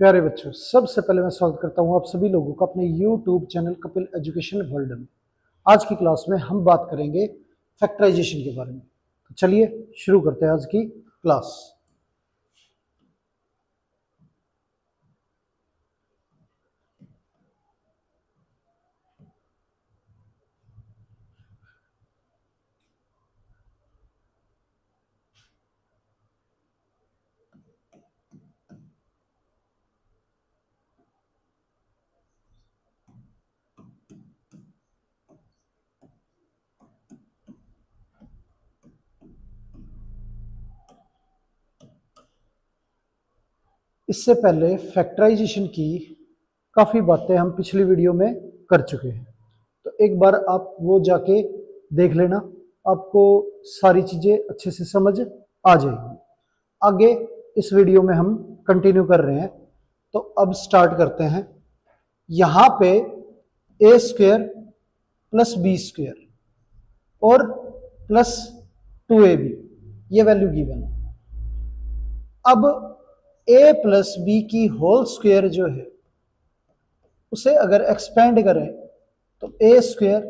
प्यारे बच्चों, सबसे पहले मैं स्वागत करता हूं आप सभी लोगों का अपने YouTube channel Kapil education world में। आज की क्लास में हम बात करेंगे फैक्टराइजेशन के बारे में। तो चलिए शुरू करते हैं आज की क्लास। इससे पहले फैक्टराइजेशन की काफ़ी बातें हम पिछली वीडियो में कर चुके हैं, तो एक बार आप वो जाके देख लेना, आपको सारी चीज़ें अच्छे से समझ आ जाएगी। आगे इस वीडियो में हम कंटिन्यू कर रहे हैं, तो अब स्टार्ट करते हैं। यहाँ पे A square plus B square और प्लस 2ab ये वैल्यू गिवन है। अब a प्लस बी की होल स्क्वायर जो है उसे अगर एक्सपेंड करें तो A square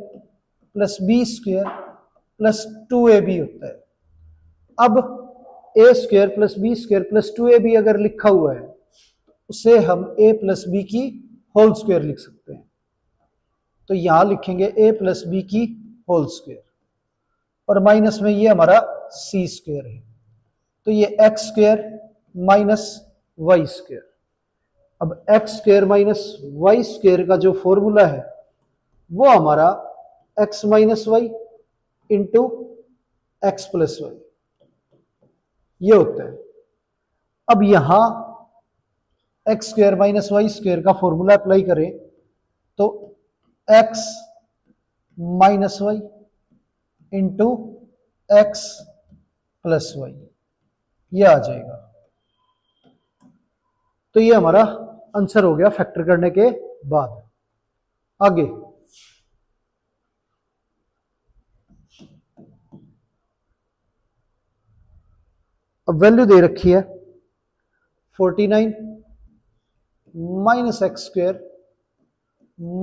plus B square plus 2ab होता है। अब A square plus B square plus 2ab अगर लिखा हुआ है उसे हम a प्लस बी की होल स्क्वायर लिख सकते हैं। तो यहां लिखेंगे a प्लस बी की होल स्क्वायर और माइनस में ये हमारा c स्क्वायर है, तो ये x square minus Y square. अब x square minus Y square का जो फॉर्मूला है वो हमारा x minus Y into x plus Y ये होता है। अब यहां x square minus Y square का फॉर्मूला अप्लाई करें तो x minus Y into x plus Y ये आ जाएगा। तो ये हमारा आंसर हो गया फैक्टर करने के बाद। आगे अब वैल्यू दे रखी है 49 minus X square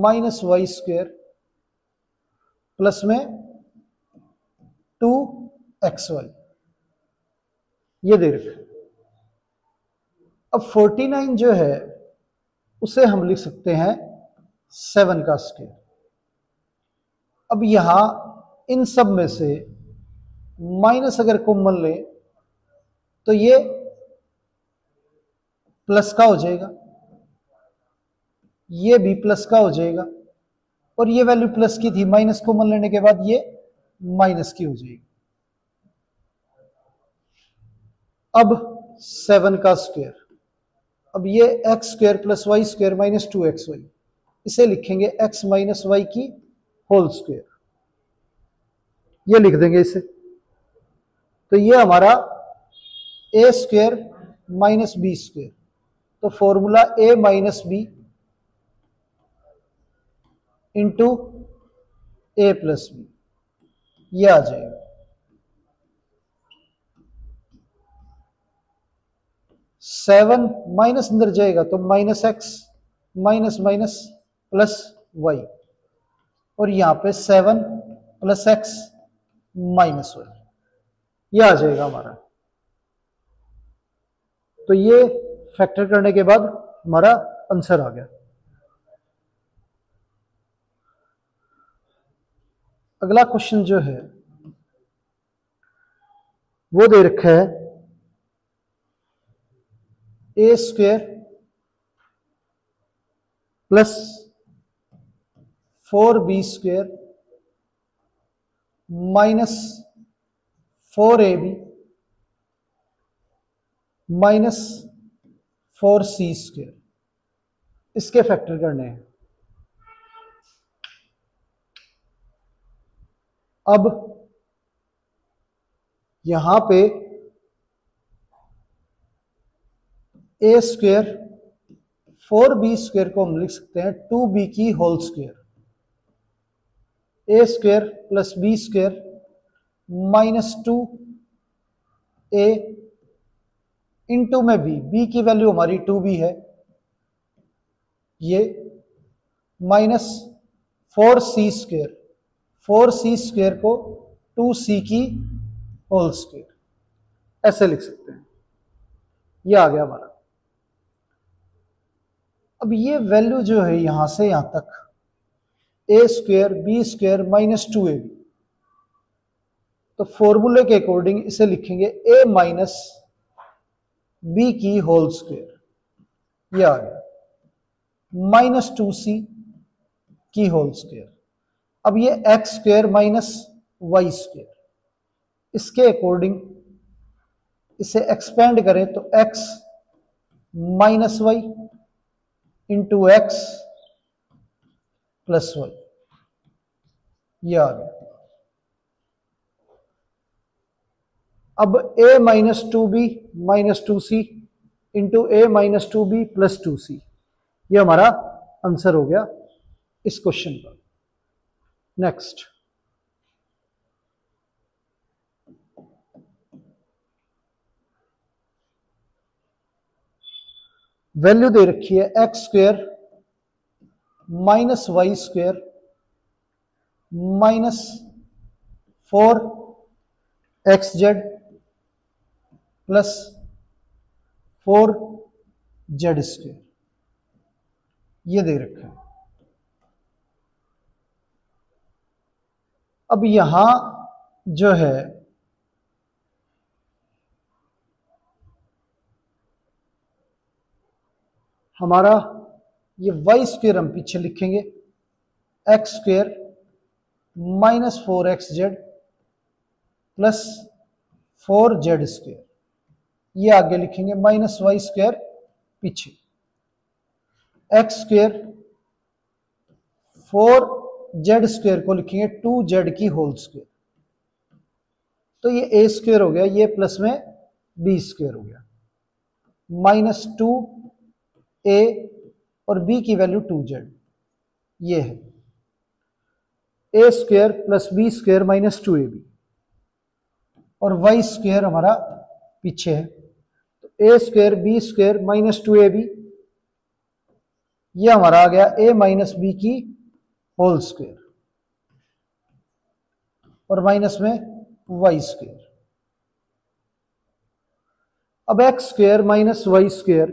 minus Y square plus में 2xy ये दे रखा है। अब 49 जो है उसे हम लिख सकते हैं 7 का स्क्वायर। अब यहां इन सब में से माइनस अगर कॉमन ले तो ये प्लस का हो जाएगा, ये भी प्लस का हो जाएगा और ये वैल्यू प्लस की थी, माइनस कॉमन लेने के बाद ये माइनस की हो जाएगी। अब 7 का स्क्वायर, अब ये x square plus Y square minus 2xy इसे लिखेंगे एक्स माइनस वाई की होल स्क्वायर ये लिख देंगे इसे। तो ये हमारा A square minus B square, तो formula A minus B into A plus B ये आ जाएगा। 7 माइनस अंदर जाएगा तो minus X minus minus plus Y और यहां पे 7 प्लस एक्स माइनस वाई ये आ जाएगा हमारा। तो ये फैक्टर करने के बाद हमारा आंसर आ गया। अगला क्वेश्चन जो है वो दे रखा है a square plus 4b square minus 4ab minus 4c square इसके फैक्टर करने हैं। अब यहां पे ए स्क्वायर 4b स्क्वायर को हम लिख सकते हैं 2b की whole square, a square plus B square minus 2a into में बी की वैल्यू हमारी 2b है ये माइनस 4c², 4c² को 2c की होल स्क्वायर ऐसे लिख सकते हैं। ये आ गया हमारा। अब ये वैल्यू जो है यहां से यहां तक a² b² माइनस 2ab, तो फॉर्मूले के अकॉर्डिंग इसे लिखेंगे a माइनस b की होल स्क्वायर। ये आ गया माइनस 2c की होल स्क्वायर। अब ये x² माइनस y², इसके अकॉर्डिंग इसे एक्सपेंड करें तो x minus Y into x plus Y, ये आ गया। अब a minus 2b minus 2c into a minus 2b plus 2c, ये हमारा आंसर हो गया इस क्वेश्चन का। नेक्स्ट, वैल्यू दे रखी है x² minus y² minus 4xz plus 4z², ये दे रखा है। अब यहां जो है हमारा ये y² हम पीछे लिखेंगे x² minus 4xz plus 4z², ये आगे लिखेंगे माइनस y² पीछे, x² 4z² को लिखेंगे 2z की होल स्क्वायर, तो ये a² हो गया, ये प्लस में b² हो गया, माइनस 2a और b की वैल्यू 2z, ये है a² plus b² minus 2ab, और y² हमारा पीछे है, तो a² b² माइनस 2ab, ये हमारा आ गया a माइनस b की होल स्क्वायर और माइनस में y²। अब x² माइनस y²,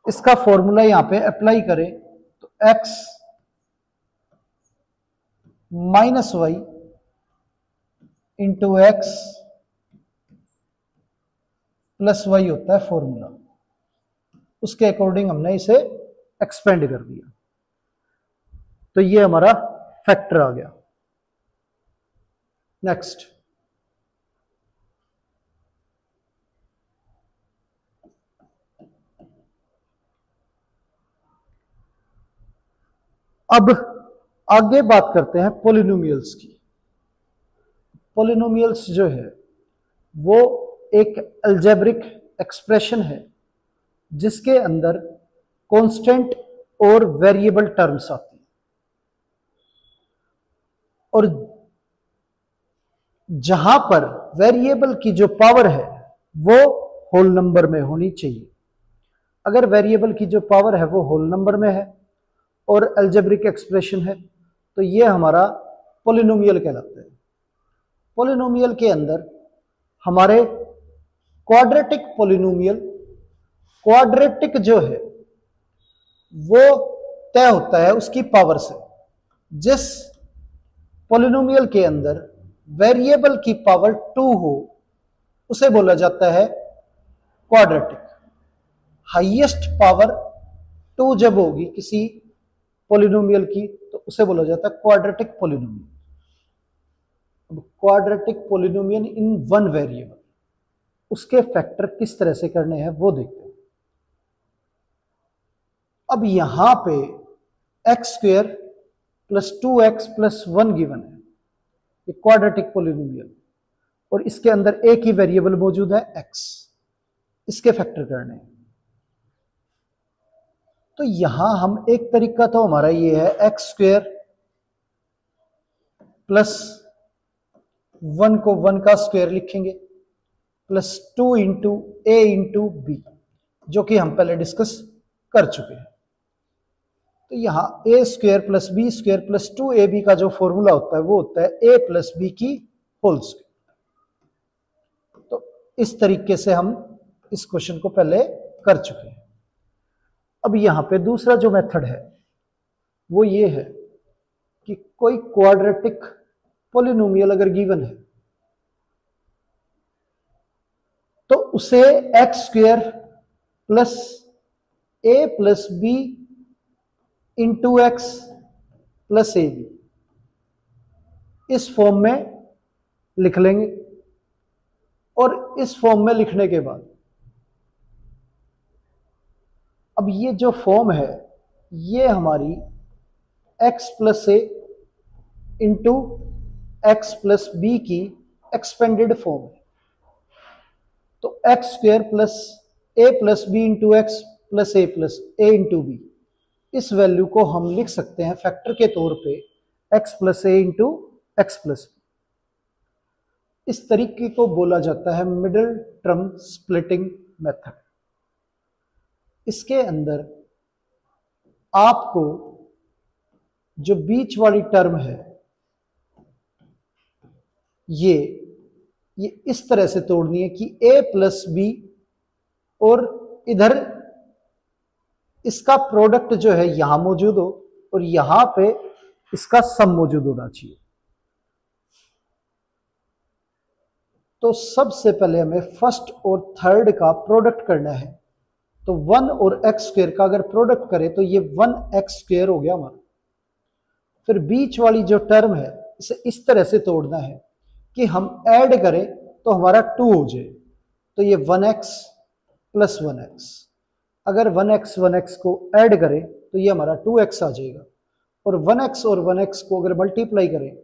इसका फॉर्मूला यहां पे अप्लाई करें तो x minus Y into x plus Y होता है फॉर्मूला, उसके अकॉर्डिंग हमने इसे एक्सपेंड कर दिया, तो ये हमारा फैक्टर आ गया। नेक्स्ट, अब आगे बात करते हैं पॉलिनोमियल्स की। पॉलिनोमियल्स जो है वो एक अलजेब्रिक एक्सप्रेशन है जिसके अंदर कांस्टेंट और वेरिएबल टर्म्स आती हैं, और जहां पर वेरिएबल की जो पावर है वो होल नंबर में होनी चाहिए। अगर वेरिएबल की जो पावर है वो होल नंबर में है और अलजेब्रिक एक्सप्रेशन है तो ये हमारा पॉलिनोमियल कहलाता है। पॉलिनोमियल के अंदर हमारे क्वाड्रेटिक पॉलिनोमियल, क्वाड्रेटिक जो है वो तय होता है उसकी पावर से। जिस पॉलिनोमियल के अंदर वेरिएबल की पावर 2 हो उसे बोला जाता है क्वाड्रेटिक। हाईएस्ट पावर 2 जब होगी किसी पॉलिनोमियल की तो उसे बोला जाता है क्वाड्रेटिक पॉलिनोमियल। अब quadratic polynomial in one variable, उसके फैक्टर किस तरह से करने हैं वो देखते हैं। अब यहां पे x² plus 2x plus 1 given है, ये क्वाड्रेटिक पॉलिनोमियल, और इसके अंदर एक ही वेरिएबल मौजूद है x, इसके फैक्टर करने हैं। तो यहां हम एक तरीका तो हमारा ये है x² प्लस 1 को 1 का स्क्वायर लिखेंगे plus 2 into a into B, जो कि हम पहले डिस्कस कर चुके हैं। तो यहाँ a square plus B square plus 2ab का जो फॉर्मूला होता है वो होता है ए प्लस बी की होल स्क्वायर। तो इस तरीके से हम इस क्वेश्चन को पहले कर चुके हैं। अब यहां पे दूसरा जो मेथड है वो ये है कि कोई क्वाड्रेटिक पॉलिनोमियल अगर गिवन है तो उसे X square plus A plus B into x plus A B इस फॉर्म में लिख लेंगे। और इस फॉर्म में लिखने के बाद अब ये जो फॉर्म है ये हमारी x plus a into x plus B की एक्सपेंडेड फॉर्म है। तो x square plus A plus B into x plus a into b, इस वैल्यू को हम लिख सकते हैं फैक्टर के तौर पे x plus a into x plus b. इस तरीके को बोला जाता है मिडिल टर्म स्प्लिटिंग मेथड। इसके अंदर आपको जो बीच वाली टर्म है ये इस तरह से तोड़नी है कि a प्लस बी और इधर इसका प्रोडक्ट जो है यहां मौजूद हो और यहां पे इसका सम मौजूद होना चाहिए। तो सबसे पहले हमें फर्स्ट और थर्ड का प्रोडक्ट करना है। तो 1 और एक्स स्क्वायर का अगर प्रोडक्ट करें तो ये 1x स्क्वायर हो गया हमारा। फिर बीच वाली जो टर्म है इसे इस तरह से तोड़ना है कि हम ऐड करें तो हमारा 2 हो जाए। तो ये 1x प्लस 1x, अगर 1x को ऐड करें तो ये हमारा 2x आ जाएगा। और 1x और 1x को अगर मल्टीप्लाई करें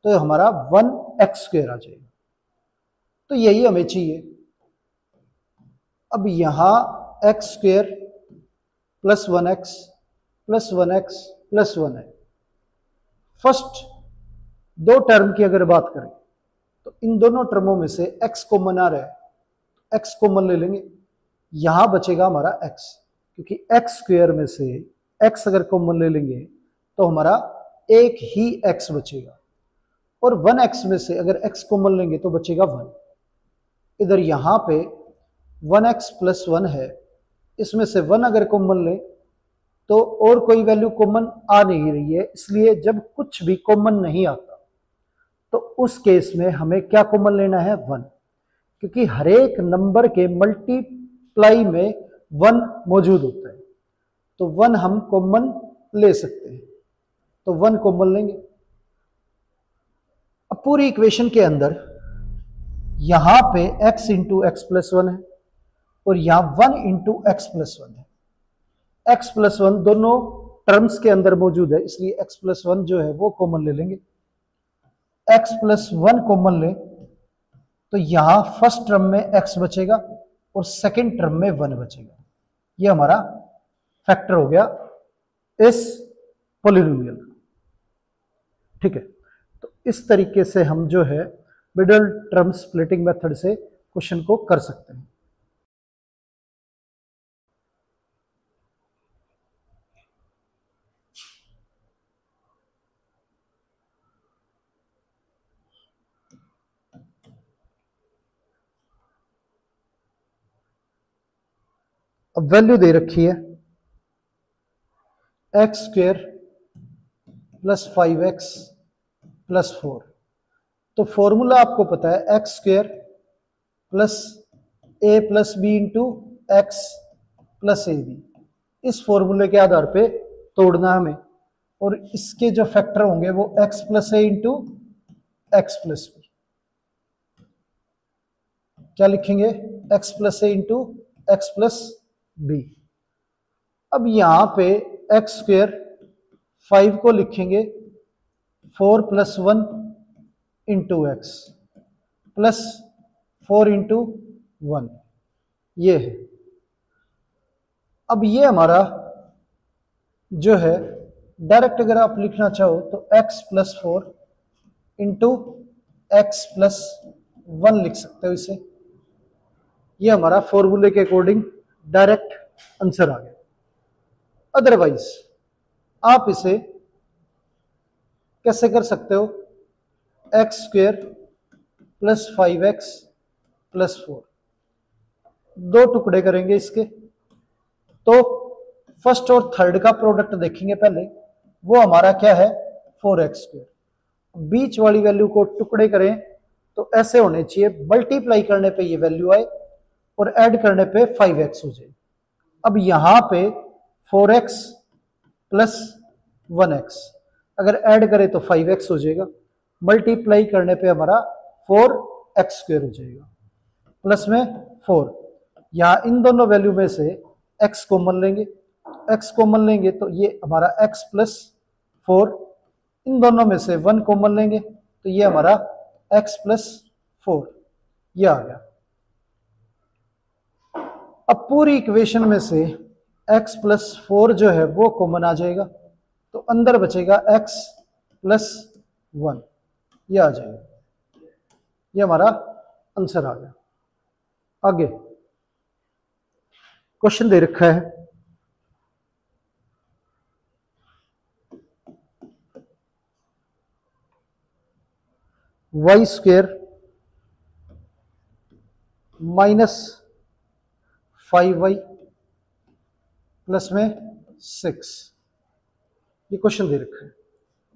तो हमारा 1x स्क्वायर आ जाएगा। तो यही हमें चाहिए। अब यहां x square plus 1x plus 1x plus 1 है। फर्स्ट दो टर्म की अगर बात करें तो इन दोनों टर्मों में से x कॉमन आ रहा है, x कॉमन ले लेंगे, यहां बचेगा हमारा x, क्योंकि x स्क्वायर में से x अगर कॉमन ले लेंगे तो हमारा एक ही x बचेगा। और 1x में से अगर x कॉमन लेंगे तो बचेगा 1। इधर यहां पे 1x प्लस 1 है, इसमें से 1 अगर कॉमन ले तो और कोई वैल्यू कॉमन आ नहीं रही है, इसलिए जब कुछ भी कॉमन नहीं आता तो उस केस में हमें क्या कॉमन लेना है 1, क्योंकि हर एक नंबर के मल्टीप्लाई में 1 मौजूद होता है। तो 1 हम कॉमन ले सकते हैं, तो 1 कॉमन लेंगे। अब पूरी इक्वेशन के अंदर यहां पे x इंटू एक्स प्लस 1 है और यहां 1 इंटू एक्स प्लस 1 है। x प्लस 1 दोनों टर्म्स के अंदर मौजूद है, इसलिए x प्लस 1 जो है वो कॉमन ले लेंगे। x प्लस 1 कॉमन ले तो यहां फर्स्ट टर्म में x बचेगा और सेकंड टर्म में 1 बचेगा। ये हमारा फैक्टर हो गया इस पॉलिनोमियल का। ठीक है, तो इस तरीके से हम जो है मिडिल टर्म स्प्लिटिंग मेथड से क्वेश्चन को कर सकते हैं। अब वैल्यू दे रखी है X square plus 5x plus 4। तो फॉर्मूला आपको पता है X square plus A plus B into x plus A B. इस फॉर्मूले के आधार पे तोड़ना हमें, और इसके जो फैक्टर होंगे वो x plus a into x plus B. क्या लिखेंगे x plus a into x plus B. अब यहां पे एक्स स्क्वायर 5 को लिखेंगे 4 plus 1 into x plus 4 into 1, ये है। अब ये हमारा जो है डायरेक्ट अगर आप लिखना चाहो तो x plus 4 into x plus 1 लिख सकते हो इसे। ये हमारा फॉर्मूले के अकॉर्डिंग डायरेक्ट आंसर आ गया। अदरवाइज आप इसे कैसे कर सकते हो, x square plus 5x plus 4, दो टुकड़े करेंगे इसके, तो फर्स्ट और थर्ड का प्रोडक्ट देखेंगे पहले, वो हमारा क्या है 4x स्क्वेयर। बीच वाली वैल्यू को टुकड़े करें तो ऐसे होने चाहिए, मल्टीप्लाई करने पे ये वैल्यू आए और ऐड करने पे 5x हो जाए। अब यहां पे 4x प्लस 1x अगर ऐड करें तो 5x हो जाएगा, मल्टीप्लाई करने पे हमारा 4x स्क्वेयर हो जाएगा, प्लस में 4। यहां इन दोनों वैल्यू में से x कॉमन लेंगे, x कॉमन लेंगे तो ये हमारा x प्लस 4, इन दोनों में से 1 कॉमन लेंगे तो ये हमारा x प्लस 4, ये आ गया। अब पूरी इक्वेशन में से x प्लस 4 जो है वो कॉमन आ जाएगा, तो अंदर बचेगा x प्लस 1, ये आ जाएगा, ये हमारा आंसर आ गया। आगे क्वेश्चन दे रखा है, Y square minus 5y plus में 6, ये क्वेश्चन दे रखा है।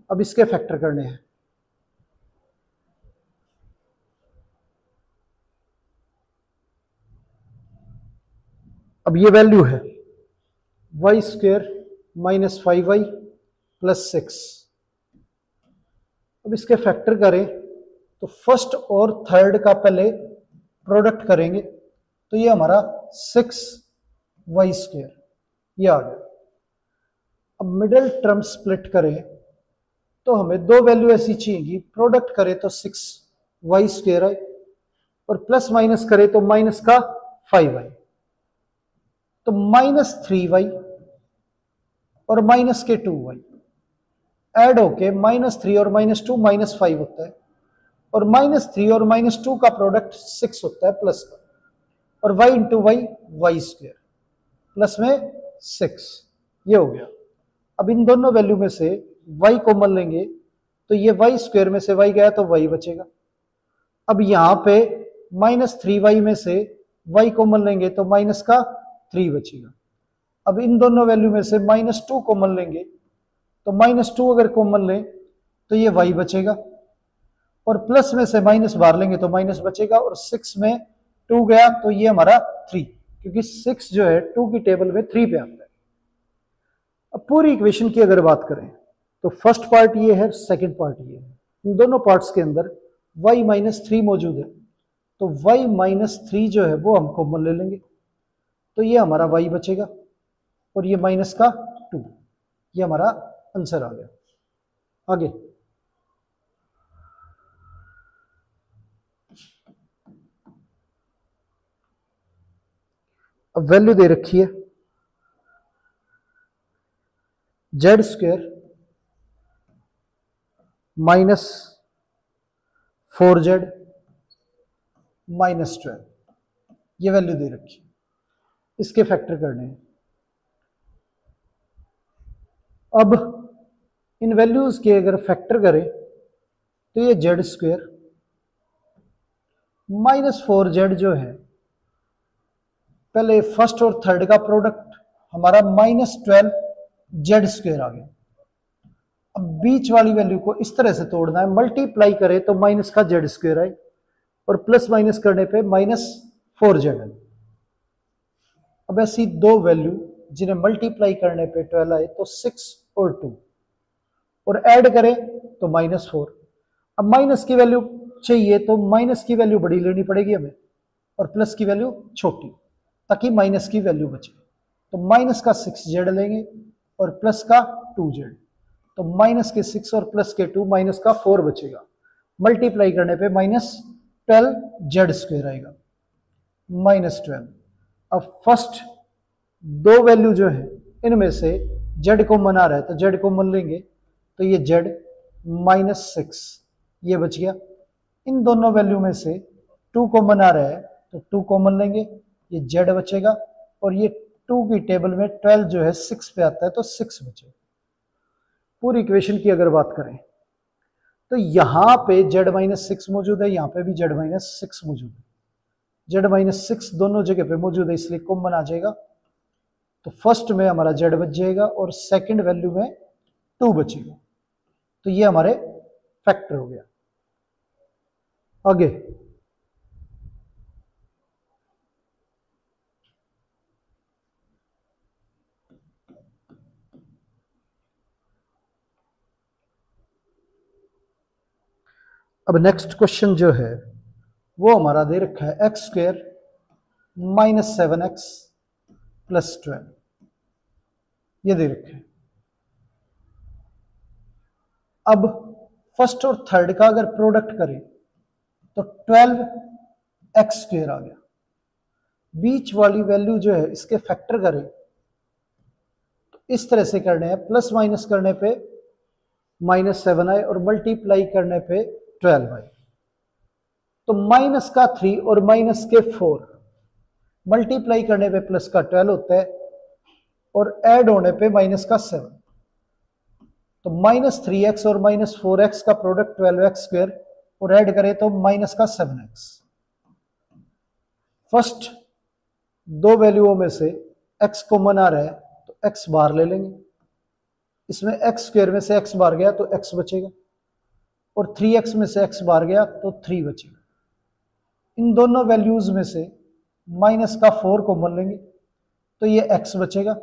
अब इसके फैक्टर करने हैं। अब ये वैल्यू है Y square minus 5y plus 6। अब इसके फैक्टर करें तो फर्स्ट और थर्ड का पहले प्रोडक्ट करेंगे तो ये हमारा 6y स्क्वेयर, ये आ गया। अब मिडिल टर्म स्प्लिट करें तो हमें दो वैल्यू ऐसी चाहिए, प्रोडक्ट करें तो 6y स्क्वेयर है और प्लस माइनस करें तो माइनस का 5y, तो माइनस 3y और माइनस के 2y ऐड होके -3 और -2 -5 होता है, और -3 और -2 का प्रोडक्ट 6 होता है प्लस का, और y into Y square plus में 6, ये हो गया। अब इन दोनों वैल्यू में से y कॉमन लेंगे तो ये y स्क्वेयर में से y गया तो y बचेगा। अब यहां पे -3y में से y कॉमन लेंगे तो माइनस का 3 बचेगा। अब इन दोनों वैल्यू में से -2 कॉमन लेंगे तो -2 अगर कॉमन लें तो ये y बचेगा, और प्लस में से माइनस बाहर लेंगे तो माइनस बचेगा, और 6 में 2 गया तो ये हमारा 3, क्योंकि 6 जो है 2 की टेबल में 3 पे आता है। अब पूरी इक्वेशन की अगर बात करें तो फर्स्ट पार्ट ये है, सेकंड पार्ट ये है, इन दोनों पार्ट्स के अंदर y-3 मौजूद है, तो y-3 जो है वो हम कॉमन ले लेंगे तो ये हमारा y बचेगा, और ये माइनस का 2, ये हमारा आंसर आ गया। आगे अब वैल्यू दे रखी है Z square minus 4z minus 12, ये वैल्यू दे रखी है, इसके फैक्टर करने हैं। अब इन वैल्यूज के अगर फैक्टर करें तो ये जेड स्क्वेयर माइनस 4z जो है, पहले फर्स्ट और थर्ड का प्रोडक्ट हमारा -12z स्क्वेयर आ गया। अब बीच वाली वैल्यू को इस तरह से तोड़ना है, मल्टीप्लाई करें तो माइनस का जेड स्क्वेयर आए और प्लस माइनस करने पे -4z है। अब ऐसी दो वैल्यू जिन्हें मल्टीप्लाई करने पे 12 आए तो 6 और 2, और ऐड करें तो -4। अब माइनस की वैल्यू चाहिए तो माइनस की वैल्यू बड़ी लेनी पड़ेगी हमें और प्लस की वैल्यू छोटी, ताकि माइनस की वैल्यू बचे। तो माइनस का 6z लेंगे और प्लस का 2z, तो माइनस के 6 और प्लस के 2 माइनस का 4 बचेगा, मल्टीप्लाई करने पे -12z स्क्वेयर आएगा, -12। अब फर्स्ट दो वैल्यू जो है इनमें से z कॉमन आ रहा है तो z कॉमन लेंगे तो ये z -6, ये बच गया। इन दोनों वैल्यू में से 2 कॉमन आ रहा है तो 2 कॉमन लेंगे, ये z बचेगा, और ये 2 की टेबल में 12 जो है 6 पे आता है तो 6 बचे। पूरी इक्वेशन की अगर बात करें तो यहां पे z-6 मौजूद है, यहां पे भी z-6 मौजूद है। z-6 दोनों जगह पे मौजूद है इसलिए कॉमन आ जाएगा। तो फर्स्ट में हमारा z बच जाएगा और सेकंड वैल्यू में 2 बचेगा। तो ये हमारे फैक्टर हो गया। आगे अब नेक्स्ट क्वेश्चन जो है वो हमारा दे रखा है x² - 7x + 12, ये दे रखा है। अब फर्स्ट और थर्ड का अगर प्रोडक्ट करें तो 12x² आ गया। बीच वाली वैल्यू जो है इसके फैक्टर करें तो इस तरह से करने हैं, प्लस माइनस करने पे -7 आए और मल्टीप्लाई करने पे 12 आए। तो माइनस का 3 और माइनस के 4 मल्टीप्लाई करने पे प्लस का 12 होता है और ऐड होने पे माइनस का 7। तो -3x और -4x का प्रोडक्ट 12x² और ऐड करें तो माइनस का 7x। फर्स्ट दो वैल्यूओं में से x कॉमन आ रहा है तो x बाहर ले लेंगे। इसमें x² में से x बाहर गया तो x बचेगा और 3x में से x बाहर गया तो 3 बचेगा। इन दोनों वैल्यूज में से माइनस का 4 कॉमन लेंगे तो ये x बचेगा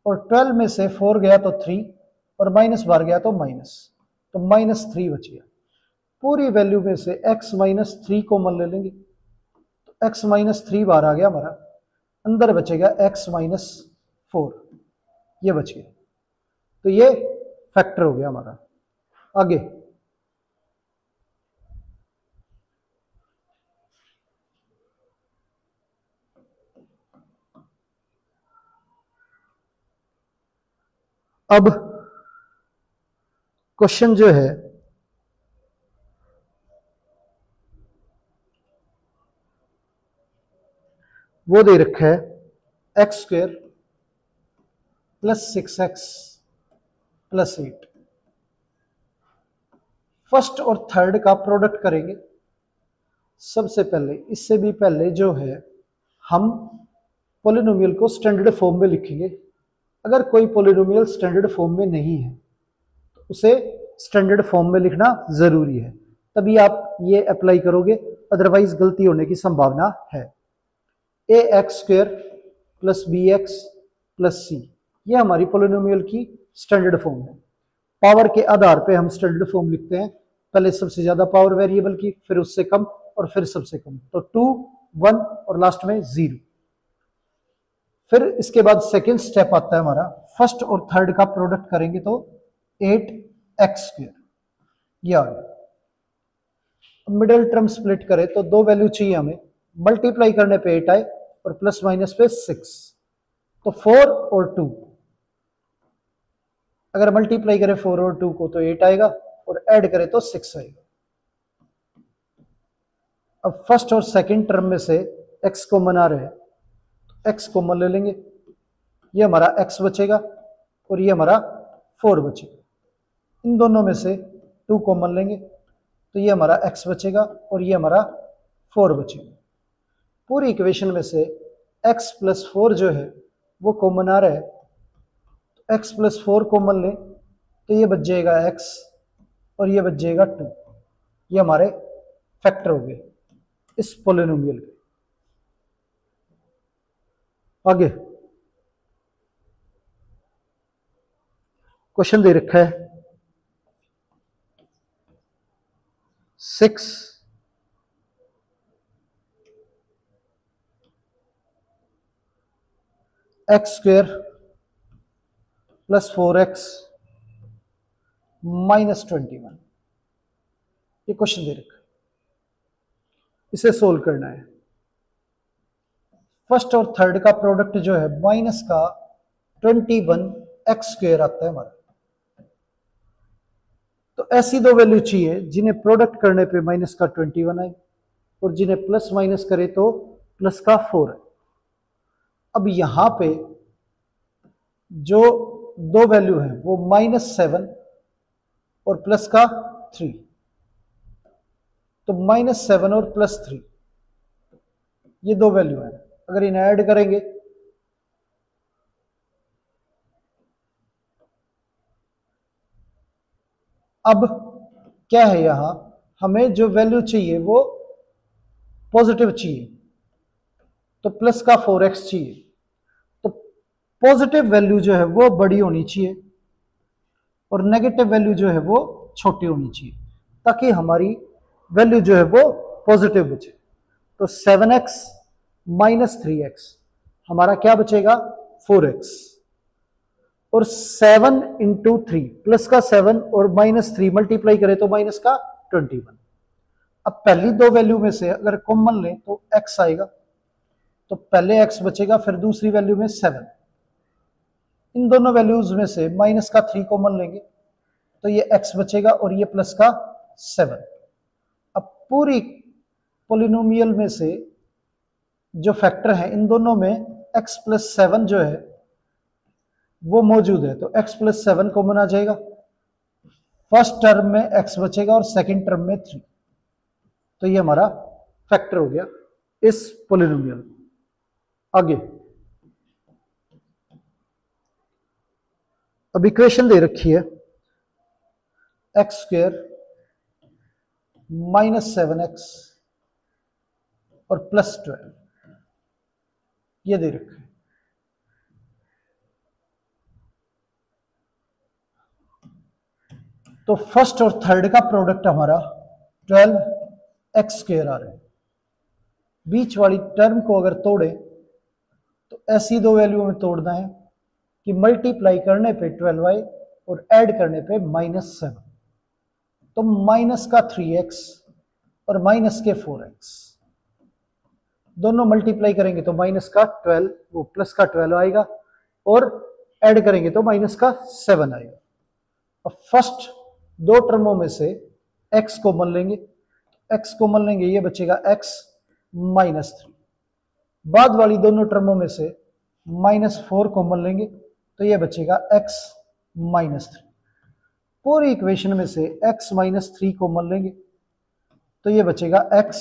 और 12 में से 4 गया तो 3 और माइनस बाहर गया तो माइनस, तो -3 बचेगा। पूरी वैल्यू में से x - 3 कॉमन ले लेंगे तो x - 3 बाहर आ गया हमारा, अंदर बचेगा x - 4, ये बच गया। तो ये फैक्टर हो गया हमारा। आगे अब क्वेश्चन जो है वो दे रखा है x² + 6x + 8। फर्स्ट और थर्ड का प्रोडक्ट करेंगे। सबसे पहले इससे भी पहले जो है हम पॉलिनोमियल को स्टैंडर्ड फॉर्म में लिखेंगे। अगर कोई पॉलिनोमियल स्टैंडर्ड फॉर्म में नहीं है तो उसे स्टैंडर्ड फॉर्म में लिखना जरूरी है, तभी आप ये अप्लाई करोगे, अदरवाइज गलती होने की संभावना है। ax² + bx + c, ये हमारी पॉलिनोमियल की स्टैंडर्ड फॉर्म है। पावर के आधार पे हम स्टैंडर्ड फॉर्म लिखते हैं, पहले सबसे ज्यादा पावर वेरिएबल की, फिर उससे कम और फिर सबसे कम। तो 2, 1 और लास्ट में 0। फिर इसके बाद सेकेंड स्टेप आता है हमारा, फर्स्ट और थर्ड का प्रोडक्ट करेंगे तो 8x², ये आ गया। मिडिल टर्म स्प्लिट करें तो दो वैल्यू चाहिए हमें, मल्टीप्लाई करने पे 8 आए और प्लस माइनस पे 6, तो 4 और 2। अगर मल्टीप्लाई करें 4 और 2 को तो 8 आएगा और ऐड करें तो 6 आएगा। अब फर्स्ट और सेकंड टर्म में से x कॉमन आ रहा है तो x कॉमन ले लेंगे, ये हमारा x बचेगा और ये हमारा 4 बचेगा। इन दोनों में से 2 कॉमन लेंगे तो ये हमारा x बचेगा और ये हमारा 4 बचेगा। पूरी इक्वेशन में से x + 4 जो है वो कॉमन आ रहा है तो x + 4 कॉमन लें तो ये बच जाएगा x और ये बच जाएगा 2। ये हमारे फैक्टर हो गए इस पॉलिनोमियल के। आगे क्वेश्चन दे रखा है 6 x² + 4x - 21, ये क्वेश्चन दे रखा है, इसे सोल्व करना है। फर्स्ट और थर्ड का प्रोडक्ट जो है माइनस का 21x² आता है हमारा। तो ऐसी दो वैल्यू चाहिए जिन्हें प्रोडक्ट करने पे माइनस का 21 आए और जिन्हें प्लस माइनस करे तो प्लस का 4 है। अब यहां पे जो दो वैल्यू है वो -7 और प्लस का 3, तो -7 और +3 ये दो वैल्यू है। अगर इन्हें ऐड करेंगे अब क्या है, यहां हमें जो वैल्यू चाहिए वो पॉजिटिव चाहिए, तो प्लस का 4x चाहिए। तो पॉजिटिव वैल्यू जो है वो बड़ी होनी चाहिए और नेगेटिव वैल्यू जो है वो छोटी होनी चाहिए, ताकि हमारी वैल्यू जो है वो पॉजिटिव बचे। तो 7x माइनस 3x हमारा क्या बचेगा, 4x। और 7 इंटू 3 प्लस का 7 और -3 मल्टीप्लाई करें तो माइनस का 21। अब पहली दो वैल्यू में से अगर कॉमन लें तो x आएगा, तो पहले x बचेगा, फिर दूसरी वैल्यू में 7। इन दोनों वैल्यूज में से माइनस का 3 कॉमन लेंगे तो ये x बचेगा और ये प्लस का 7। अब पूरी पॉलिनोमियल में से जो फैक्टर है इन दोनों में x प्लस 7 जो है वो मौजूद है, तो x प्लस 7 कॉमन आ जाएगा। फर्स्ट टर्म में x बचेगा और सेकंड टर्म में 3, तो ये हमारा फैक्टर हो गया इस पॉलिनोमियल। आगे अब इक्वेशन दे रखी है x² -7x और +12, ये दे रखा है। तो फर्स्ट और थर्ड का प्रोडक्ट हमारा 12x² आ रहा है। बीच वाली टर्म को अगर तोड़े तो ऐसी दो वैल्यू में तोड़ना है कि मल्टीप्लाई करने पे 12y और ऐड करने पे -7, तो माइनस का 3x और माइनस के 4x दोनों मल्टीप्लाई करेंगे तो माइनस का 12, वो प्लस का 12 आएगा, और ऐड करेंगे तो माइनस का 7 आएगा। अब फर्स्ट दो टर्मों में से x कॉमन लेंगे, x कॉमन लेंगे ये बचेगा x -3। बाद वाली दोनों टर्मों में से -4 कॉमन लेंगे तो ये बचेगा x -3। पूरी इक्वेशन में से x -3 कॉमन लेंगे तो ये बचेगा x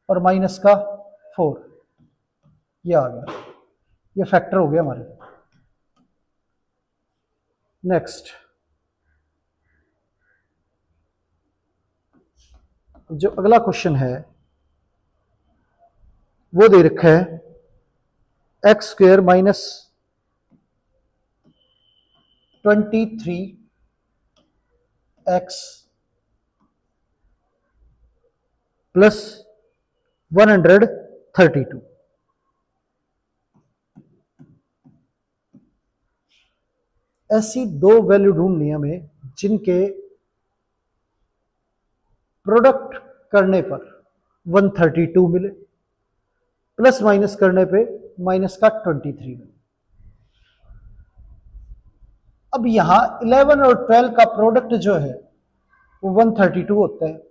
और माइनस का 4, ये आ गया, ये फैक्टर हो गया हमारे। नेक्स्ट जो अगला क्वेश्चन है वो दे रखा है x² -23x प्लस 132। ऐसी दो वैल्यू ढूंढनी हमें जिनके प्रोडक्ट करने पर 132 मिले, प्लस माइनस करने पे माइनस का 23 मिले। अब यहां 11 और 12 का प्रोडक्ट जो है वो 132 होता है,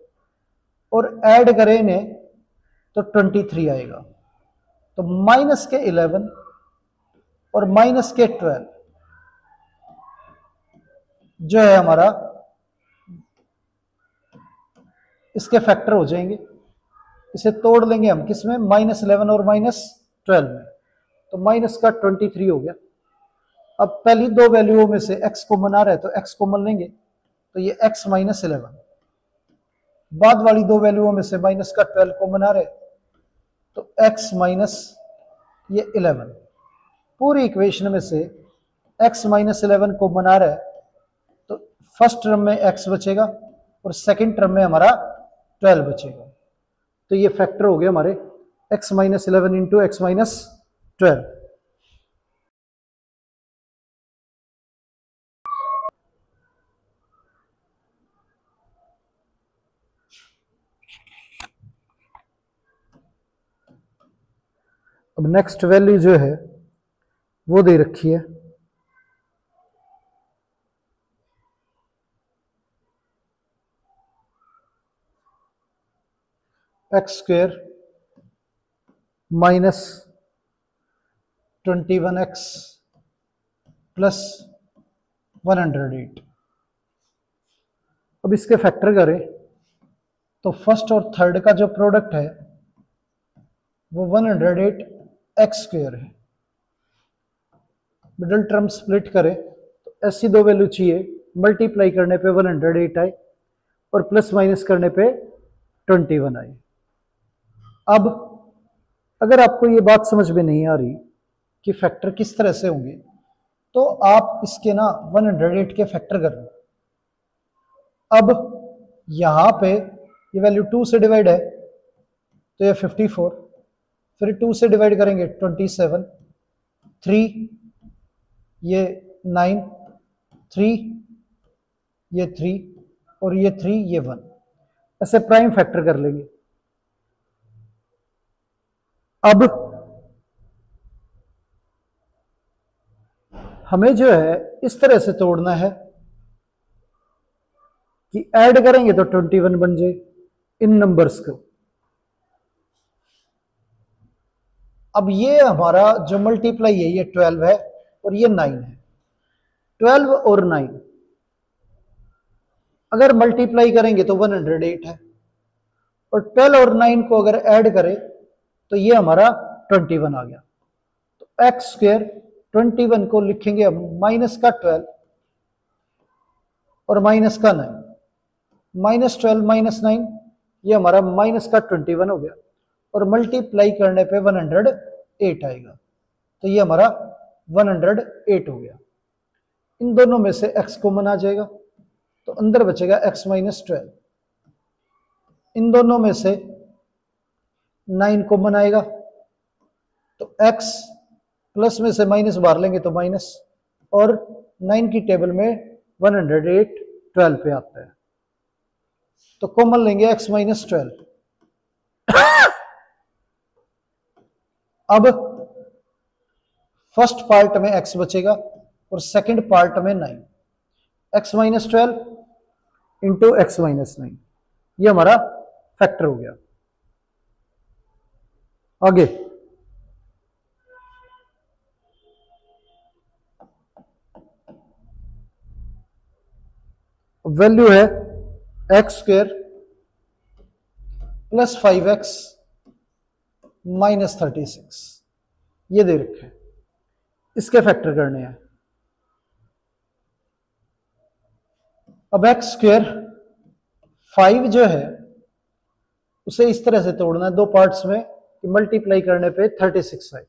और ऐड करें इन्हें तो 23 आएगा। तो माइनस के 11 और माइनस के 12 जो है हमारा इसके फैक्टर हो जाएंगे। इसे तोड़ लेंगे हम किसमें, -11 और -12 में, तो माइनस का 23 हो गया। अब पहली दो वैल्यूओं में से x कॉमन आ रहा है तो x कॉमन लेंगे तो ये x -11। बाद वाली दो वैल्यूओं में से माइनस का 12 कॉमन आ रहा है तो x माइनस ये 11। पूरी इक्वेशन में से x -11 कॉमन आ रहा है तो फर्स्ट टर्म में x बचेगा और सेकंड टर्म में हमारा 12 बचेगा, तो ये फैक्टर हो गया हमारे x -11 इंटू x -12। अब नेक्स्ट वैल्यू जो है वो दे रखी है x² -21x प्लस 108। अब इसके फैक्टर करें तो फर्स्ट और थर्ड का जो प्रोडक्ट है वो 108 एक्स स्क्वायर है। मिडिल टर्म स्प्लिट करें तो ऐसी दो वैल्यू चाहिए, मल्टीप्लाई करने पे 108 आए और प्लस माइनस करने पे 21 आए। अब अगर आपको ये बात समझ में नहीं आ रही कि फैक्टर किस तरह से होंगे, तो आप इसके ना 108 के फैक्टर कर लो। अब यहां पे ये वैल्यू 2 से डिवाइड है तो ये 54, फिर 2 से डिवाइड करेंगे 27, 3 ये 9, 3 ये 3 और ये 3 ये 1, ऐसे प्राइम फैक्टर कर लेंगे। अब हमें जो है इस तरह से तोड़ना है कि ऐड करेंगे तो 21 बन जाए इन नंबर्स को। अब ये हमारा जो मल्टीप्लाई है ये 12 है और ये 9 है। 12 और 9 अगर मल्टीप्लाई करेंगे तो 108 है, और 12 और 9 को अगर ऐड करें तो ये हमारा 21 आ गया। तो एक्स स्क्वायर 21 को लिखेंगे हम माइनस का 12 और माइनस का 9, माइनस 12 माइनस 9 ये हमारा माइनस का 21 हो गया, और मल्टीप्लाई करने पे 108 आएगा, तो ये हमारा 108 हो गया। इन दोनों में से x कॉमन आ जाएगा तो अंदर बचेगा x माइनस 12। इन दोनों में से 9 कॉमन आएगा तो x प्लस में से माइनस बाहर लेंगे तो माइनस, और 9 की टेबल में 108 12 पे आता है तो कॉमन लेंगे x माइनस 12। अब फर्स्ट पार्ट में x बचेगा और सेकंड पार्ट में 9, x minus 12 into x minus 9, ये हमारा फैक्टर हो गया। आगे वैल्यू है X square plus 5x minus 36, ये दे रखे हैं, इसके फैक्टर करने हैं। अब एक्स स्क्वायर 5 जो है उसे इस तरह से तोड़ना है दो पार्ट्स में कि मल्टीप्लाई करने पे 36 आए,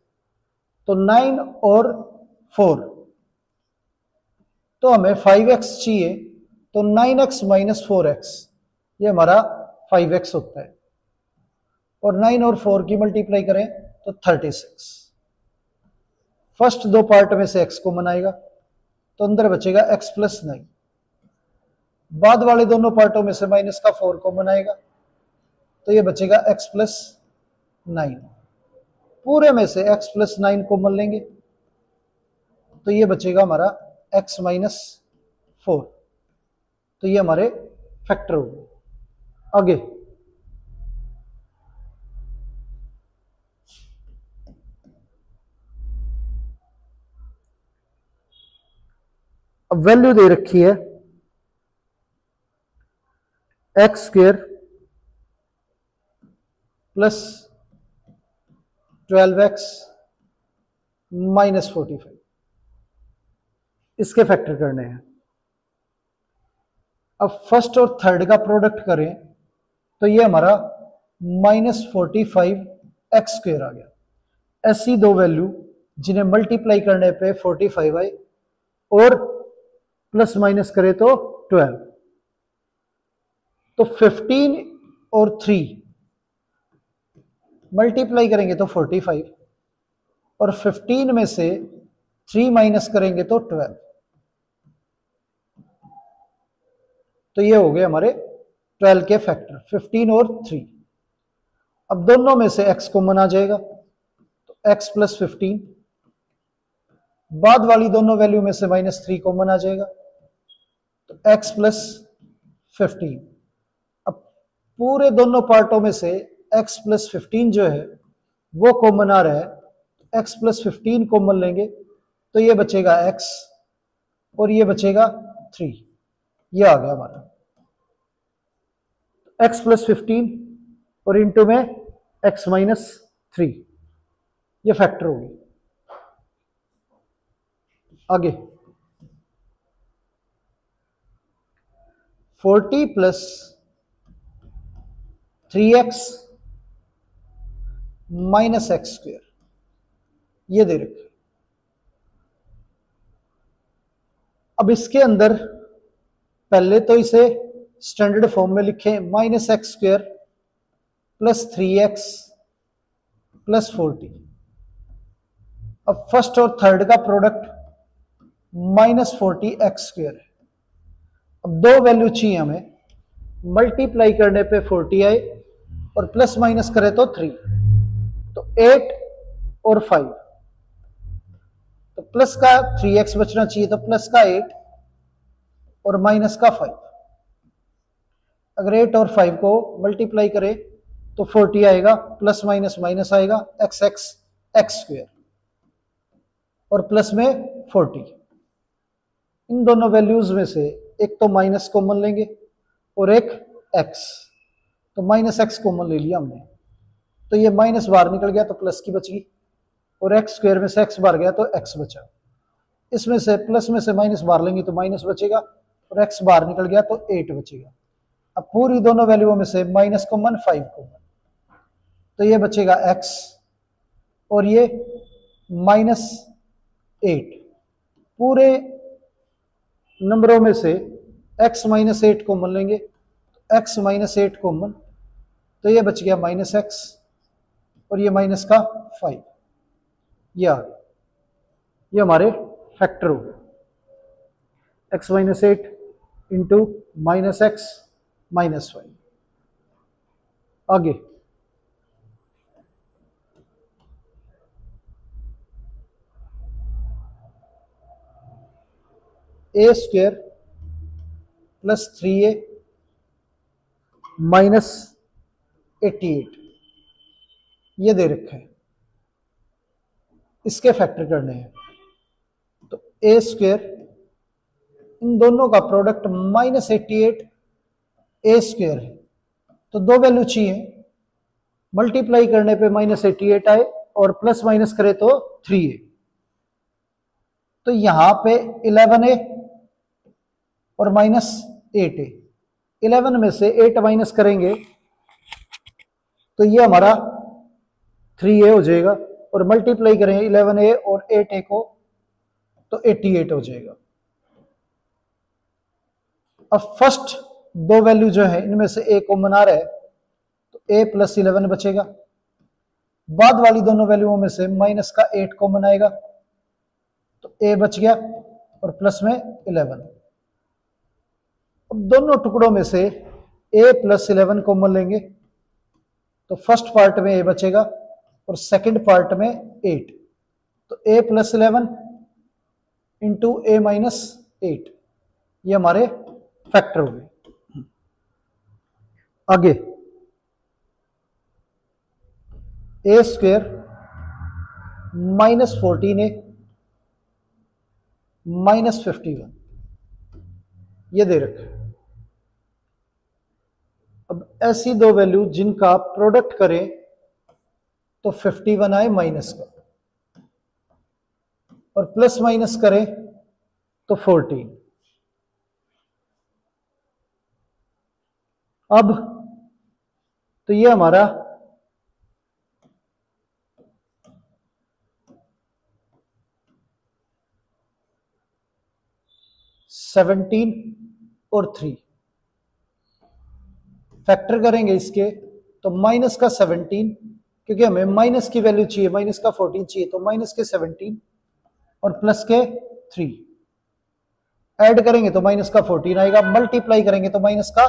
तो 9 और 4, तो हमें 5x चाहिए, तो 9x माइनस 4x ये हमारा 5x होता है, और 9 और 4 की मल्टीप्लाई करें तो 36। फर्स्ट दो पार्ट में से x कॉमन आएगा तो अंदर बचेगा x प्लस 9, बाद वाले दोनों पार्टों में से माइनस का 4 कॉमन आएगा तो ये बचेगा x प्लस 9। पूरे में से x प्लस 9 कॉमन लेंगे तो ये बचेगा हमारा x माइनस 4, तो ये हमारे फैक्टर हो गए। आगे अब वैल्यू दे रखी है X square plus 12x minus 45, इसके फैक्टर करने हैं। अब फर्स्ट और थर्ड का प्रोडक्ट करें तो ये हमारा माइनस 45 एक्स स्क्वायर आ गया। ऐसी दो वैल्यू जिन्हें मल्टीप्लाई करने पे 45 आए और प्लस माइनस करें तो 12, तो 15 और 3 मल्टीप्लाई करेंगे तो 45, और 15 में से 3 माइनस करेंगे तो 12, तो ये हो गए हमारे 12 के फैक्टर 15 और 3। अब दोनों में से x कॉमन आ जाएगा तो x प्लस 15, बाद वाली दोनों वैल्यू में से माइनस 3 कॉमन आ जाएगा तो x प्लस 15। अब पूरे दोनों पार्टों में से x प्लस 15 जो है वो कॉमन आ रहा है, x प्लस 15 कॉमन लेंगे तो ये बचेगा x और ये बचेगा 3। ये आ गया हमारा x प्लस 15 और इंटू में x माइनस 3, ये फैक्टर होगी। आगे 40 plus 3x minus x square, ये दे रखे। अब इसके अंदर पहले तो इसे स्टैंडर्ड फॉर्म में लिखें, minus x square plus 3x plus 40। अब फर्स्ट और थर्ड का प्रोडक्ट माइनस 40x स्क्वेयर है। अब दो वैल्यू चाहिए हमें, मल्टीप्लाई करने पे 40 आए और प्लस माइनस करें तो 3, तो 8 और 5, तो प्लस का 3x बचना चाहिए, तो प्लस का 8 और माइनस का 5। अगर 8 और 5 को मल्टीप्लाई करें तो 40 आएगा, प्लस माइनस माइनस आएगा, x स्क्वेयर और प्लस में 40। इन दोनों वैल्यूज में से एक तो माइनस कॉमन लेंगे और एक x, तो माइनस x कॉमन ले लिया हमने, तो ये माइनस बाहर निकल गया तो प्लस की बच गई, और x स्क्वेयर में से x बाहर गया तो x बचा। इसमें से प्लस में से माइनस बाहर लेंगे तो माइनस बचेगा, और x बाहर निकल गया तो 8 बचेगा। अब पूरी दोनों वैल्यूओं में से माइनस कॉमन 5 कॉमन, तो ये बचेगा x और ये माइनस 8। पूरे नंबरों में से x माइनस 8 कॉमन लेंगे, x माइनस 8 कॉमन, तो ये बच गया माइनस x और ये माइनस का 5, ये आ गया। ये हमारे फैक्टर हो गए, x minus 8 into minus X minus 5। आगे a square plus 3a minus 88, ये दे रखा है, इसके फैक्टर करने हैं। तो a स्क्वेयर, इन दोनों का प्रोडक्ट माइनस 88 a स्क्वेयर है, तो दो वैल्यू चाहिए, मल्टीप्लाई करने पे माइनस 88 आए और प्लस माइनस करे तो 3a, तो यहां पे 11a और माइनस 8a, 11 में से 8 माइनस करेंगे तो ये हमारा 3a हो जाएगा, और मल्टीप्लाई करें 11a और 8a को तो 88 हो जाएगा। अब फर्स्ट दो वैल्यू जो है इनमें से a कॉमन आ रहा है, तो a प्लस 11 बचेगा। बाद वाली दोनों वैल्यूओं में से माइनस का 8 कॉमन आएगा, तो a बच गया और प्लस में 11। अब दोनों टुकड़ों में से a प्लस 11 कॉमन लेंगे, तो फर्स्ट पार्ट में a बचेगा और सेकंड पार्ट में 8, तो a plus 11 into a minus 8, ये हमारे फैक्टर हो गए। आगे a square minus 14a minus 51, ये दे रखे। अब ऐसी दो वैल्यू जिनका प्रोडक्ट करें तो 51 आए माइनस का, और प्लस माइनस करें तो 14। अब तो ये हमारा सेवनटीन और 3 फैक्टर करेंगे इसके, तो माइनस का 17, क्योंकि हमें माइनस की वैल्यू चाहिए, माइनस का 14 चाहिए, तो माइनस के 17 और प्लस के 3 ऐड करेंगे तो माइनस का 14 आएगा, मल्टीप्लाई करेंगे तो माइनस का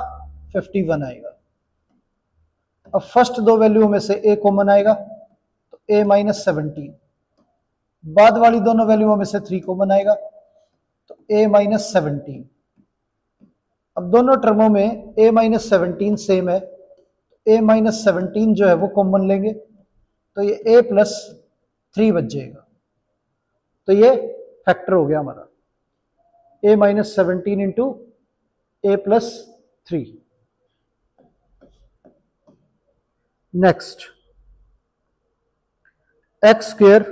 51 आएगा। अब फर्स्ट दो वैल्यू में से a कॉमन आएगा, तो a माइनस 17, बाद वाली दोनों वैल्यूओं में से 3 कॉमन आएगा, तो a माइनस 17। अब दोनों टर्मों में a माइनस 17 सेम है, a माइनस 17 जो है वो कॉमन लेंगे, तो ये a प्लस 3 बच जाएगा, तो ये फैक्टर हो गया हमारा। A minus 17 into A plus 3। Next x square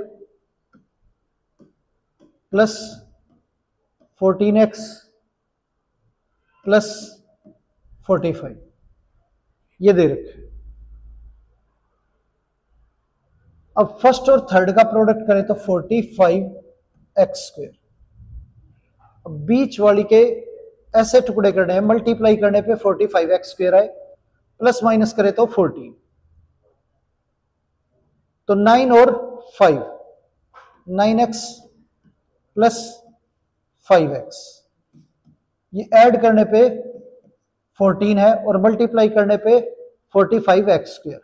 plus 14x plus 45 ये दे रखे। अब फर्स्ट और थर्ड का प्रोडक्ट करें तो 45x स्क्वेयर। अब बीच वाली के ऐसे टुकड़े करने हैं, मल्टीप्लाई करने पे 45x स्क्वेयर आए, प्लस माइनस करें तो 14, तो 9 और 5 9x प्लस 5x, ये ऐड करने पे 14 है और मल्टीप्लाई करने पे 45x स्क्वेयर।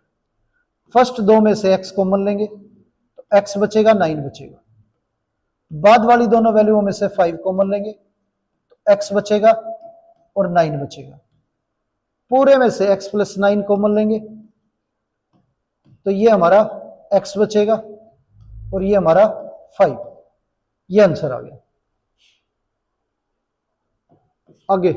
फर्स्ट दो में से x कॉमन लेंगे तो x बचेगा, 9 बचेगा। बाद वाली दोनों वैल्यूओं में से 5 कॉमन लेंगे तो x बचेगा और 9 बचेगा। पूरे में से x प्लस 9 कॉमन लेंगे तो ये हमारा x बचेगा और ये हमारा 5। ये आंसर आ गया। आगे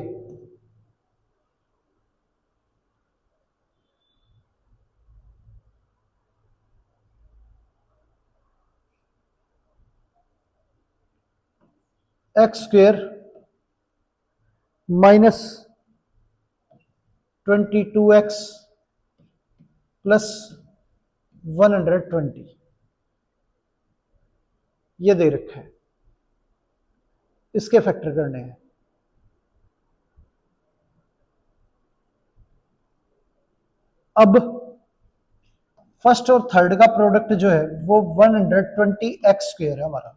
x square minus 22x plus 120 ये दे रखा है, इसके फैक्टर करने हैं। अब फर्स्ट और थर्ड का प्रोडक्ट जो है वो 120x स्क्वेयर है हमारा,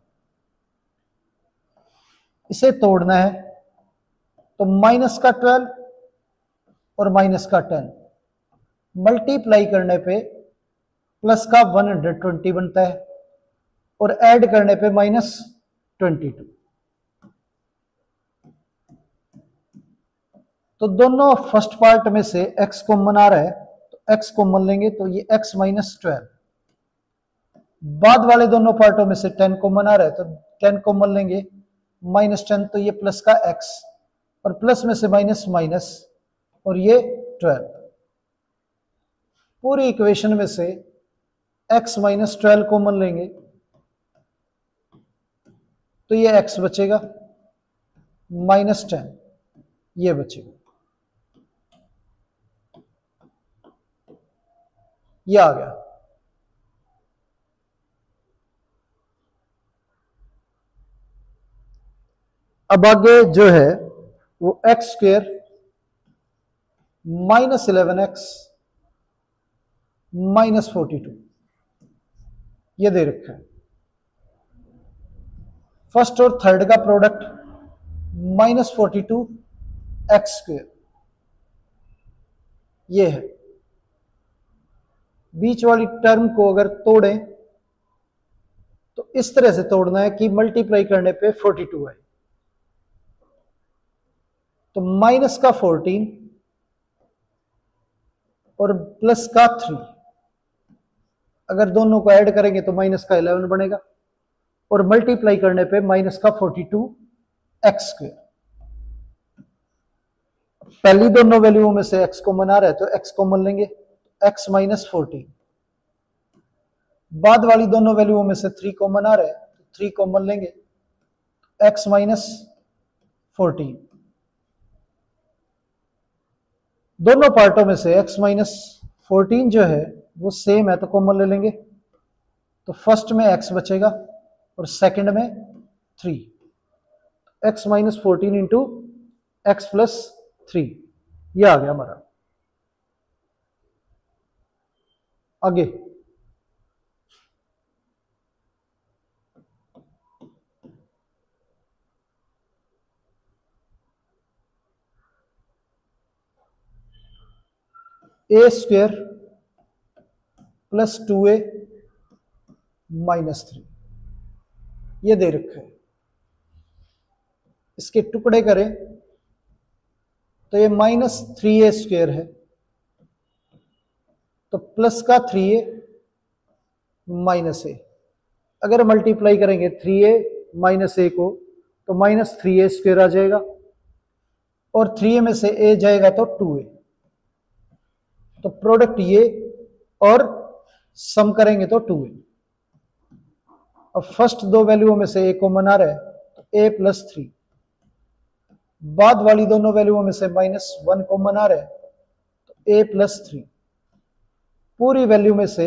इसे तोड़ना है तो माइनस का 12 और माइनस का 10 मल्टीप्लाई करने पे प्लस का 120 बनता है और ऐड करने पे माइनस 22। तो दोनों फर्स्ट पार्ट में से x कॉमन आ रहा है तो x कॉमन लेंगे तो ये x माइनस 12। बाद वाले दोनों पार्टों में से 10 कॉमन आ रहा है तो 10 कॉमन लेंगे, माइनस 10 तो ये प्लस का x और प्लस में से माइनस माइनस और ये 12। पूरी इक्वेशन में से x माइनस 12 कॉमन लेंगे तो ये x बचेगा, माइनस 10 ये बचेगा, ये आ गया। अब आगे जो है वो x square minus 11x minus 42 ये दे रखा है। फर्स्ट और थर्ड का प्रोडक्ट माइनस 42 एक्स स्क्वेयर ये है। बीच वाली टर्म को अगर तोड़ें तो इस तरह से तोड़ना है कि मल्टीप्लाई करने पे 42 है, तो माइनस का 14 और प्लस का 3 अगर दोनों को ऐड करेंगे तो माइनस का 11 बनेगा और मल्टीप्लाई करने पे माइनस का 42 एक्स स्क्वेयर। पहली दोनों वैल्यूओं में से x कॉमन आ रहा है तो x कॉमन लेंगे, x माइनस 14। बाद वाली दोनों वैल्यूओं में से 3 कॉमन आ रहा है तो 3 कॉमन लेंगे, x माइनस 14। दोनों पार्टों में से x माइनस 14 जो है वो सेम है तो कॉमन ले लेंगे, तो फर्स्ट में x बचेगा और सेकंड में 3, x minus 14 into x plus 3 ये आ गया हमारा। आगे ए स्क्वेयर प्लस 2a माइनस 3 ये दे रखा है। इसके टुकड़े करें तो ये माइनस 3a स्क्वेयर है, तो प्लस का 3a माइनस a। अगर मल्टीप्लाई करेंगे 3a माइनस a को तो -3a² आ जाएगा, और 3a में से a जाएगा तो 2a। तो प्रोडक्ट ये और सम करेंगे तो 2a। अब फर्स्ट दो वैल्यूओं में से a कॉमन आ रहा है तो a+3, बाद वाली दोनों वैल्यूओं में से -1 कॉमन आ रहा है तो a+3, पूरी वैल्यू में से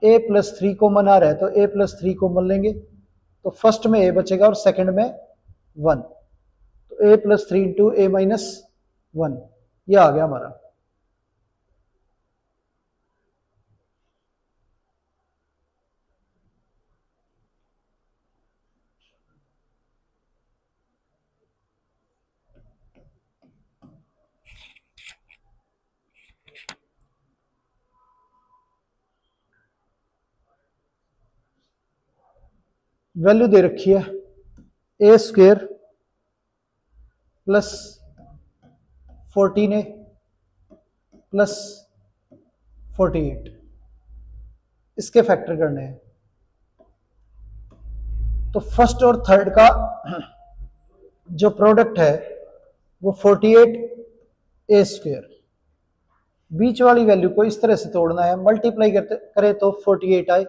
a+3 कॉमन आ रहा है तो a+3 कॉमन लेंगे, तो फर्स्ट में a बचेगा और सेकंड में 1, तो a+3 इंटू a-1, यह आ गया हमारा। वैल्यू दे रखी है a² प्लस 14a प्लस 48, इसके फैक्टर करने हैं। तो फर्स्ट और थर्ड का जो प्रोडक्ट है वो 48a², बीच वाली वैल्यू को इस तरह से तोड़ना है, मल्टीप्लाई करते करें तो 48 आए,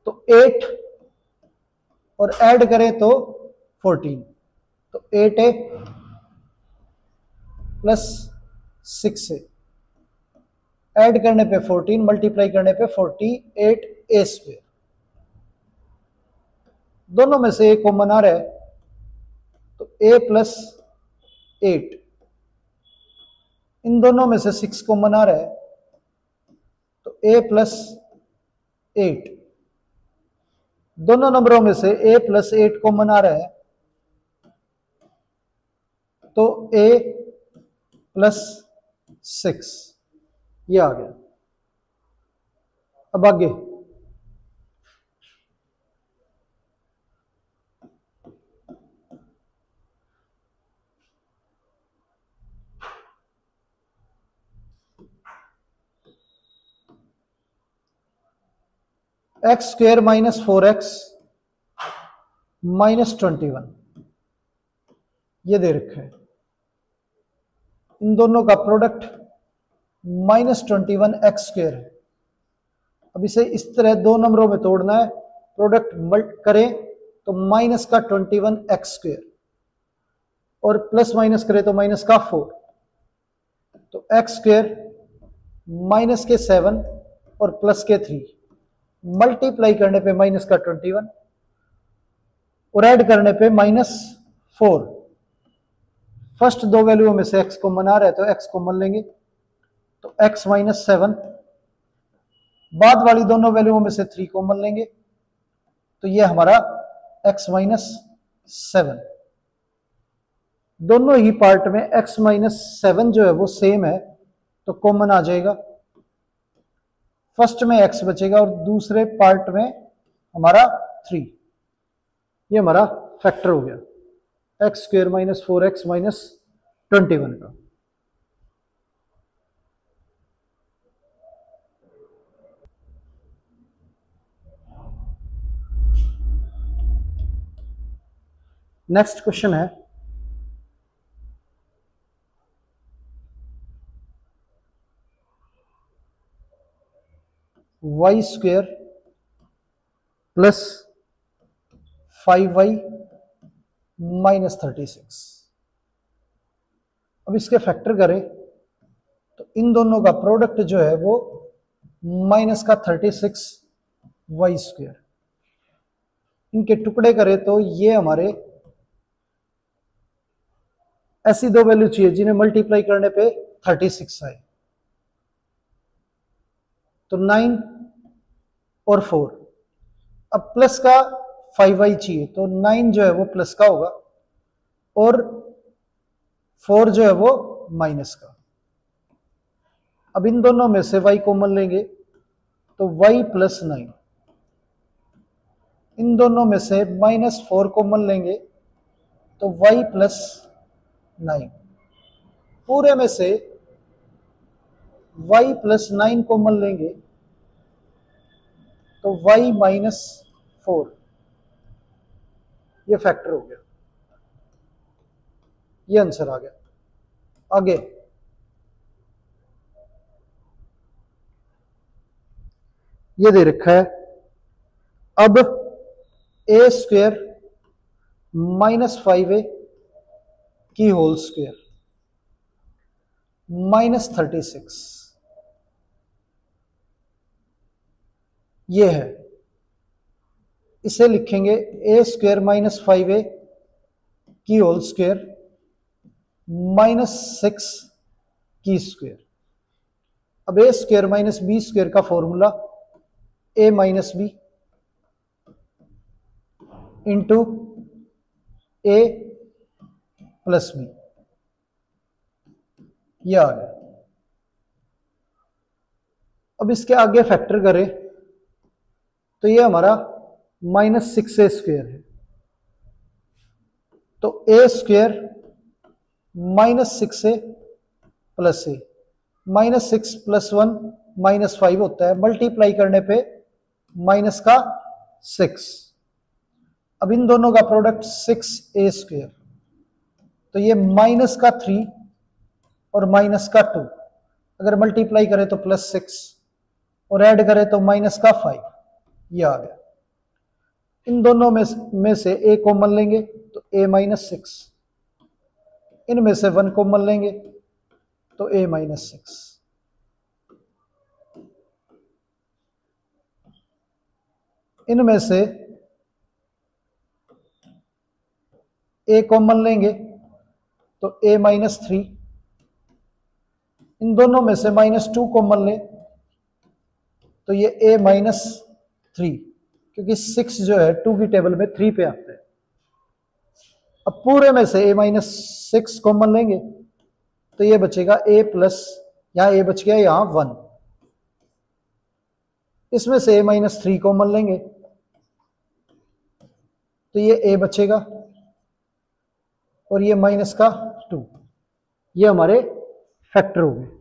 तो 8 और ऐड करें तो 14, तो 8a प्लस 6a, ऐड करने पे 14, मल्टीप्लाई करने पे 48a²। दोनों में से a कॉमन आ रहा है तो a+8, इन दोनों में से 6 कॉमन आ रहा है तो a+8, दोनों नंबरों में से a+8 कॉमन आ रहा है तो a+6, ये आ गया। अब आगे x² - 4x - 21, ये दे रखा है। इन दोनों का प्रोडक्ट -21x² है। अब इसे इस तरह दो नंबरों में तोड़ना है, प्रोडक्ट मल्ट करें तो -21x² और प्लस माइनस करें तो -4, तो x² -7 और +3, मल्टीप्लाई करने पे -21 और ऐड करने पे -4। फर्स्ट दो वैल्यूओं में से x कॉमन आ रहा है तो x कॉमन लेंगे, तो x -7, बाद वाली दोनों वैल्यूओं में से 3 कॉमन लेंगे, तो ये हमारा x -7। दोनों ही पार्ट में x -7 जो है वो सेम है तो कॉमन आ जाएगा, फर्स्ट में x बचेगा और दूसरे पार्ट में हमारा 3, ये हमारा फैक्टर हो गया x² - 4x - 21 का। नेक्स्ट क्वेश्चन है y² + 5y - 36। अब इसके फैक्टर करें तो इन दोनों का प्रोडक्ट जो है वो -36y², इनके टुकड़े करें तो ये हमारे ऐसी दो वैल्यू चाहिए जिन्हें मल्टीप्लाई करने पे 36 आए, तो 9 और 4। अब प्लस का 5y चाहिए तो 9 जो है वो प्लस का होगा और 4 जो है वो माइनस का। अब इन दोनों में से y कॉमन लेंगे तो y + 9, इन दोनों में से -4 कॉमन लेंगे तो y + 9, पूरे में से y + 9 कॉमन लेंगे तो y - 4, ये फैक्टर हो गया, ये आंसर आ गया। आगे ये दे रखा है, अब ए स्क्वेयर -5a की होल स्क्वेयर -36 ये है। इसे लिखेंगे ए स्क्वेयर -5a की होल स्क्वेयर -6 की स्क्वेयर। अब ए स्क्वेयर माइनस बी स्क्वेयर का formula A minus B into A plus B, यह आ गया। अब इसके आगे फैक्टर करें तो ये हमारा -6a स्क्वेयर है, तो ए स्क्वेयर -6a प्लस ए, -6 + 1 -5 होता है, मल्टीप्लाई करने पे माइनस का 6। अब इन दोनों का प्रोडक्ट 6a स्क्वेयर, तो ये -3 और -2, अगर मल्टीप्लाई करें तो +6 और ऐड करें तो -5, ये आ गया। इन दोनों में से a कॉमन लेंगे तो a -6, इनमें से 1 कॉमन लेंगे तो a -6, इनमें से a कॉमन लेंगे तो a -3, इन दोनों में से -2 कॉमन ले तो ये a -3, क्योंकि 6 जो है 2 की टेबल में 3 पे आता है। अब पूरे में से a -6 कॉमन लेंगे तो ये बचेगा a प्लस, यहां a बच गया, यहां 1, इसमें से a -3 कॉमन लेंगे तो ये a बचेगा और ये -2, ये हमारे फैक्टर हो गए।